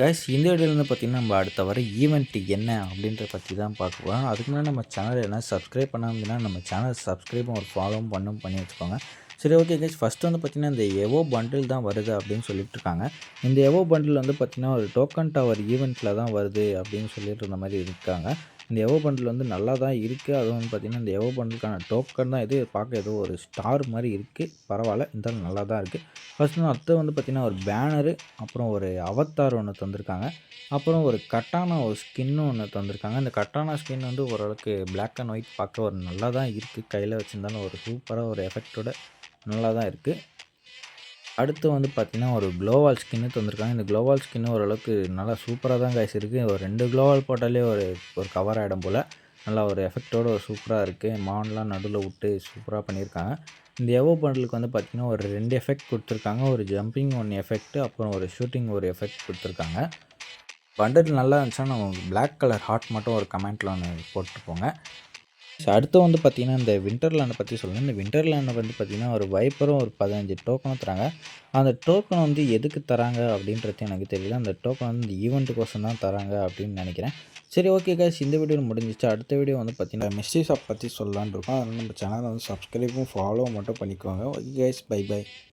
Guys இந்த வீடியோவில் வந்து பார்த்திங்கன்னா நம்ம அடுத்த வர ஈவெண்ட் என்ன அப்படின்றத பற்றி தான் பார்க்க போகிறோம். அதுக்கு முன்னாடி நம்ம சேனல் என்ன சப்ஸ்கிரைப் பண்ணாமல் நம்ம சேனல் சப்ஸ்கிரைபும் ஒரு ஃபாலோவும் பண்ணி வச்சுக்கோங்க. சரி, ஓகே கைஸ், ஃபஸ்ட்டு வந்து பார்த்திங்கன்னா இந்த எவோ பண்டில் தான் வருது அப்படின்னு சொல்லிட்டு இருக்காங்க. இந்த எவோ பண்டில் வந்து பார்த்திங்கன்னா ஒரு டோக்கன் டவர் ஈவெண்ட்டில் தான் வருது அப்படின்னு சொல்லிட்டு இருந்த மாதிரி இருக்காங்க. இந்த எவோ பண்டில் வந்து நல்லா தான் இருக்குது. அதுவும் வந்து பார்த்திங்கன்னா இந்த எவோ பண்டிலுக்கான டோக்கன் தான் இது. பார்க்க ஏதோ ஒரு ஸ்டார் மாதிரி இருக்குது. பரவாயில்ல, இருந்தாலும் நல்லா தான் இருக்குது. ஃபஸ்ட்டு அடுத்து வந்து பார்த்திங்கன்னா ஒரு பேனரு, அப்புறம் ஒரு அவத்தார் ஒன்று தந்திருக்காங்க. அப்புறம் ஒரு கட்டானா ஒரு ஸ்கின்னும் ஒன்று தந்திருக்காங்க. இந்த கட்டானா ஸ்கின் வந்து ஓரளவுக்கு பிளாக் அண்ட் ஒயிட் பார்க்க ஒரு நல்லா தான் இருக்குது. கையில் வச்சுருந்தாலும் ஒரு சூப்பராக ஒரு எஃபெக்டோட நல்லா தான் இருக்குது. அடுத்து வந்து பார்த்திங்கன்னா ஒரு க்ளோவால் ஸ்கின்னு தந்திருக்காங்க. இந்த க்ளோவால் ஸ்கின்னு ஓரளவுக்கு நல்லா சூப்பராக தான் கைஸ் இருக்குது. ஒரு 2 க்ளோவால் போட்டாலே ஒரு கவர் ஆகிடும் போல். நல்லா ஒரு எஃபெக்டோடு ஒரு சூப்பராக இருக்குது. மான்லாம் நடுவில் விட்டு சூப்பராக பண்ணியிருக்காங்க. இந்த எவோ பண்டலுக்கு வந்து பார்த்திங்கன்னா ஒரு 2 எஃபெக்ட் கொடுத்துருக்காங்க. ஒரு ஜம்பிங் 1 எஃபெக்ட், அப்புறம் ஒரு ஷூட்டிங் ஒரு எஃபெக்ட் கொடுத்துருக்காங்க. பண்டல் நல்லா இருந்துச்சுன்னா நம்ம பிளாக் கலர் ஹார்ட் மட்டும் ஒரு கமெண்ட்டில் ஒன்று போட்டு போங்க. அடுத்து வந்து பார்த்திங்கன்னா இந்த விண்டர்லேண்டை பற்றி சொல்லணும். இந்த விண்டர்லேண்டை வந்து பார்த்திங்கன்னா ஒரு வைப்பரும் ஒரு 15 டோக்கனும் தராங்க. அந்த டோக்கன் வந்து எதுக்கு தராங்க அப்படின்றது எனக்கு தெரியல. அந்த டோக்கன் வந்து இந்த ஈவெண்ட்டுக்கோசம் தான் தராங்க அப்படின்னு நினைக்கிறேன். சரி, ஓகே கைஸ், இந்த வீடியோ முடிஞ்சிச்சு. அடுத்த வீடியோ வந்து பார்த்திங்கன்னா மிஸ்ட்ரி ஷாப் பற்றி சொல்லலான்னு இருக்கோம். அதனால் நம்ம சேனலை வந்து சப்ஸ்கிரைபும் ஃபாலோ மட்டும் பண்ணிக்கோங்க. Okay guys, bye by.